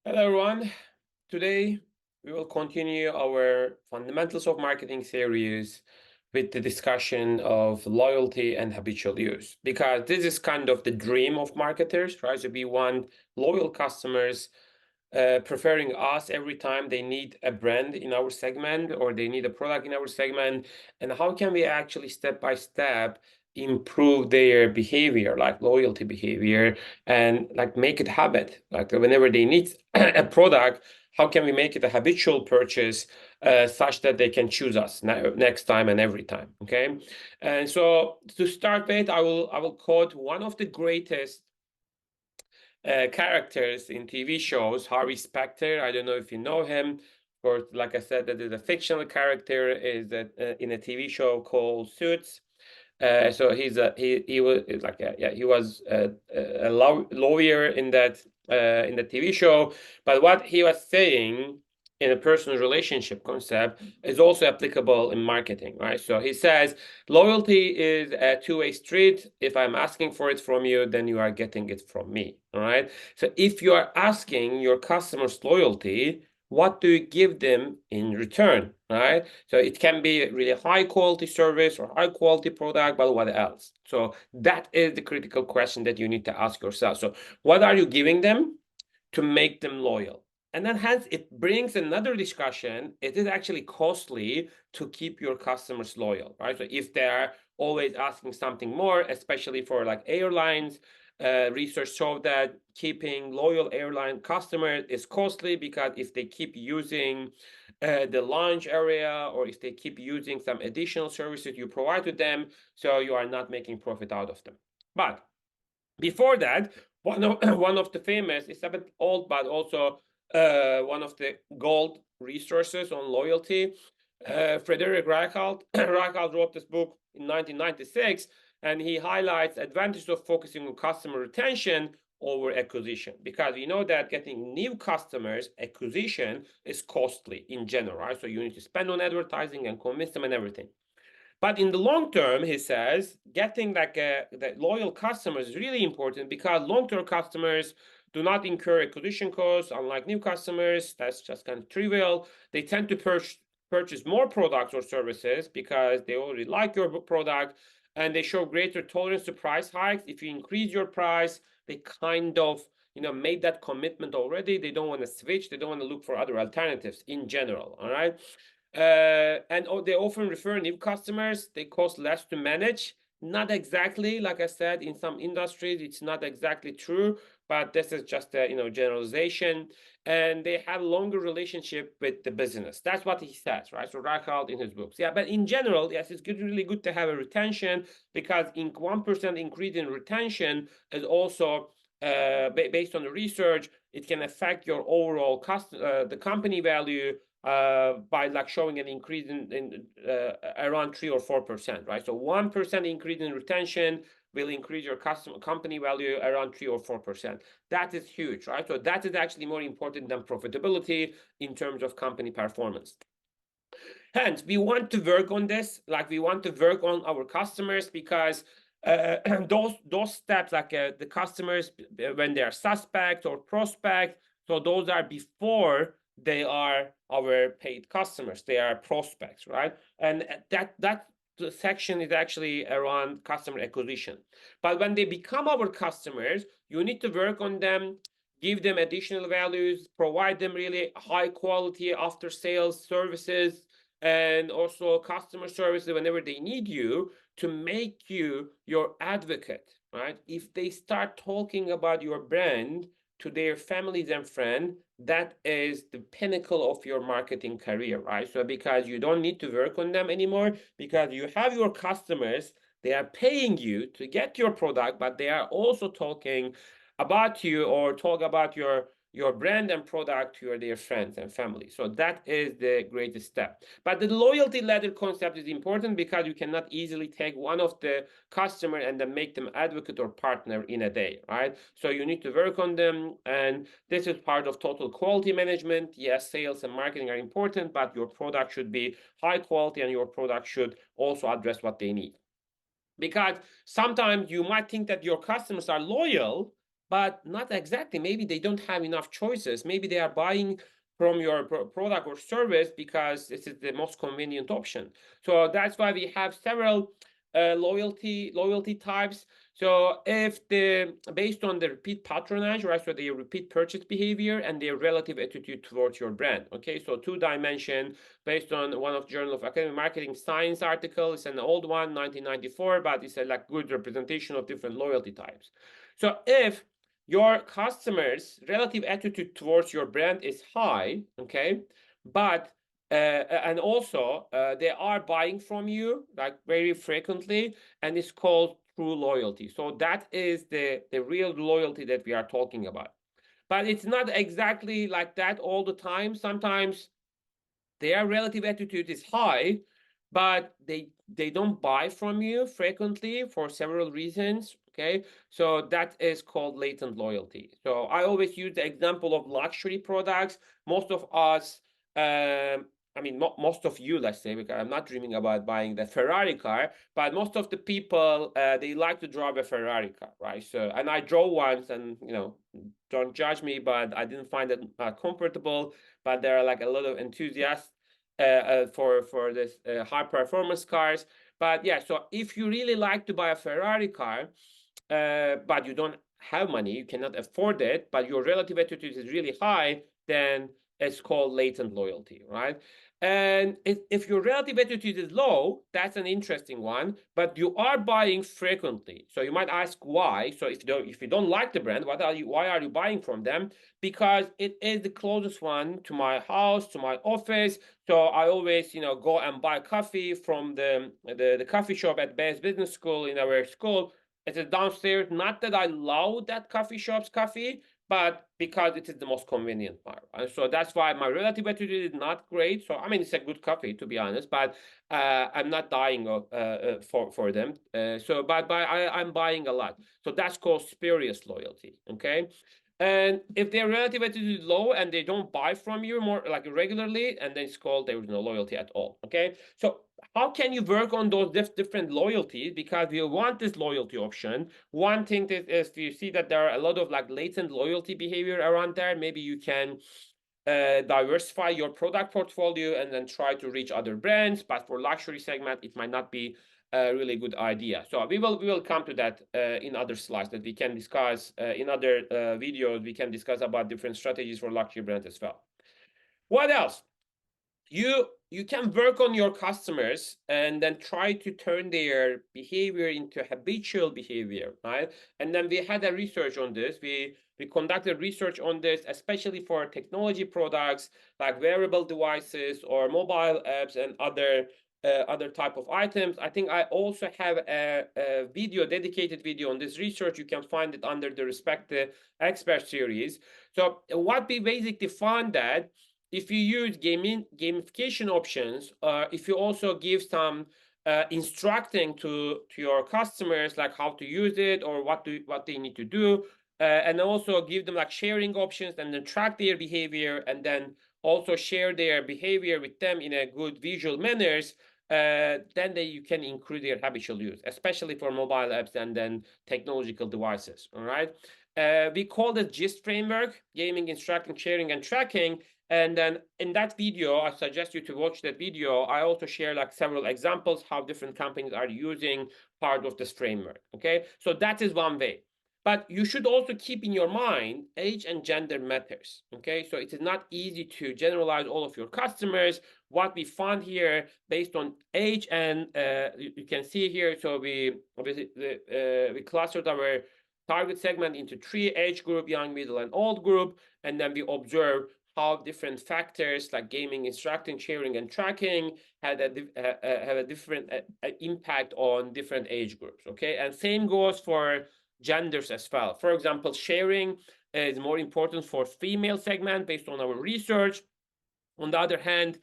Hello, everyone. Today, we will continue our Fundamentals of Marketing series with the discussion of loyalty and habitual use, because this is kind of the dream of marketers, right? So we want loyal customers preferring us every time they need a brand in our segment or they need a product in our segment. And how can we actually step by step improve their behavior, like loyalty behavior, and like make it habit, like whenever they need a product, how can we make it a habitual purchase such that they can choose us next time and every time? Okay, and so to start with, I will quote one of the greatest characters in TV shows, Harvey Specter. I don't know if you know him. Or like I said, that is a fictional character is that in a TV show called Suits. So he was like he was a lawyer in the TV show, but what he was saying in a personal relationship concept is also applicable in marketing, right? So he says loyalty is a two-way street. If I'm asking for it from you, then you are getting it from me, all right? So if you are asking your customers loyalty, what do you give them in return, right? So it can be really high quality service or high quality product, but what else? So that is the critical question that you need to ask yourself. So what are you giving them to make them loyal? And then hence it brings another discussion. It is actually costly to keep your customers loyal, right? So if they're always asking something more, especially for like airlines, research showed that keeping loyal airline customers is costly because if they keep using the lounge area or if they keep using some additional services you provide to them, so you are not making profit out of them. But before that, one of the famous, it's a bit old, but also one of the gold resources on loyalty. Frederick Reichheld, Reichheld wrote this book in 1996, and he highlights advantages of focusing on customer retention over acquisition, because we know that getting new customers acquisition is costly in general, right? So you need to spend on advertising and convince them and everything. But in the long term, he says, getting like the loyal customers is really important because long-term customers do not incur acquisition costs, unlike new customers. That's just kind of trivial. They tend to purchase more products or services because they already like your product, and they show greater tolerance to price hikes. If you increase your price, they kind of made that commitment already. They don't want to switch. They don't want to look for other alternatives in general. All right. And they often refer new customers. They cost less to manage. Not exactly, like I said, in some industries, it's not exactly true, but this is just a generalization. And they have longer relationship with the business. That's what he says, right? So Reichheld in his books. Yeah, but in general, yes, it's good, really good to have a retention because in 1% increase in retention is also based on the research, it can affect your overall the company value by like showing an increase in around 3 or 4%, right? So 1% increase in retention will increase your company value around 3 or 4%. That is huge, right? So that is actually more important than profitability in terms of company performance. Hence, we want to work on this, like we want to work on our customers because those steps, like the customers when they are suspect or prospect, so those are before they are our paid customers. They are prospects, right? And that section is actually around customer acquisition. But when they become our customers, you need to work on them, give them additional values, provide them really high quality after sales services, and also customer services whenever they need you to make you your advocate, right? If they start talking about your brand to their families and friends, that is the pinnacle of your marketing career, right? So because you don't need to work on them anymore, because you have your customers, they are paying you to get your product, but they are also talking about you or talk about your brand and product to your dear friends and family. So that is the greatest step. But the loyalty ladder concept is important because you cannot easily take one of the customer and then make them advocate or partner in a day, right? So you need to work on them, and this is part of total quality management. Yes, sales and marketing are important, but your product should be high quality and your product should also address what they need. Because sometimes you might think that your customers are loyal, but not exactly. Maybe they don't have enough choices. Maybe they are buying from your product or service because this is the most convenient option. So that's why we have several loyalty types. So if the based on the repeat patronage, right? So the repeat purchase behavior and their relative attitude towards your brand. Okay, so 2 dimension based on one of Journal of Academic Marketing Science article. It's an old one, 1994, but it's a like good representation of different loyalty types. So if your customers' relative attitude towards your brand is high, okay, but and also they are buying from you like very frequently, and it's called true loyalty. So that is the real loyalty that we are talking about. But it's not exactly like that all the time. Sometimes their relative attitude is high, but they don't buy from you frequently for several reasons. Okay, so that is called latent loyalty. So I always use the example of luxury products. Most of us, I mean, most of you, let's say, because I'm not dreaming about buying the Ferrari car, but most of the people, they like to drive a Ferrari car, right? So, and I drove once, and don't judge me, but I didn't find it comfortable. But there are like a lot of enthusiasts for this high performance cars. But yeah, so if you really like to buy a Ferrari car, but you don't have money, you cannot afford it, but your relative attitude is really high, then it's called latent loyalty, right? And if your relative attitude is low, that's an interesting one, but you are buying frequently. So you might ask why. So if you don't like the brand, why are you buying from them? Because it is the closest one to my house, to my office. So I always, go and buy coffee from the coffee shop at Best Business School in our school. It is downstairs. Not that I love that coffee shop's coffee, but because it is the most convenient part. And so that's why my relative attitude is not great. So I mean, it's a good coffee to be honest, but I'm not dying for them. But I'm buying a lot. So that's called spurious loyalty. Okay. And if their relative attitude is low and they don't buy from you more like regularly, and then it's called there is no loyalty at all. Okay. So how can you work on those different loyalties? Because you want this loyalty option. One thing is you see that there are a lot of like latent loyalty behavior around there. Maybe you can diversify your product portfolio and then try to reach other brands. But for luxury segment, it might not be a really good idea. So we will come to that in other slides that we can discuss in other videos. We can discuss about different strategies for luxury brands as well. What else? You can work on your customers and then try to turn their behavior into habitual behavior, right? And then we had a research on this. We conducted research on this, especially for technology products like wearable devices or mobile apps and other type of items. I think I also have a dedicated video on this research. You can find it under the respective expert series. So what we basically found that if you use gamification options, if you also give some instructing to your customers like how to use it or what they need to do, and also give them like sharing options and then track their behavior and then also share their behavior with them in a good visual manners, then you can increase their habitual use, especially for mobile apps and then technological devices. All right. We call it GIST framework: gaming, instructing, sharing, and tracking. And then in that video, I suggest you to watch that video. I also share like several examples how different companies are using part of this framework. Okay, so that is one way. But you should also keep in your mind age and gender matters. Okay, so it is not easy to generalize all of your customers. What we found here based on age, and you can see here, so we clustered our target segment into 3 age group: young, middle, and old group, and then we observe how different factors like gaming, instructing, sharing, and tracking have a different impact on different age groups. Okay, and same goes for genders as well. For example, sharing is more important for female segment based on our research. On the other hand,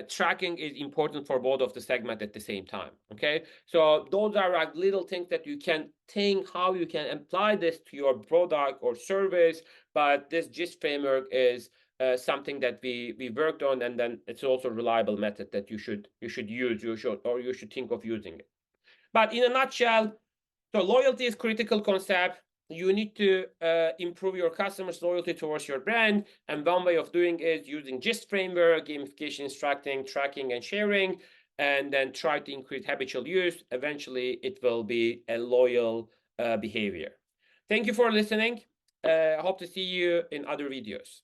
tracking is important for both of the segment at the same time. Okay, so those are like little things that you can think how you can apply this to your product or service. But this GIST framework is something that we worked on, and then it's also a reliable method that you should use. You should think of using it. But in a nutshell, so loyalty is critical concept. you need to improve your customers' loyalty towards your brand. And one way of doing it is using GIST framework, gamification, instructing, tracking, and sharing, and then try to increase habitual use. Eventually, it will be a loyal behavior. Thank you for listening. I hope to see you in other videos.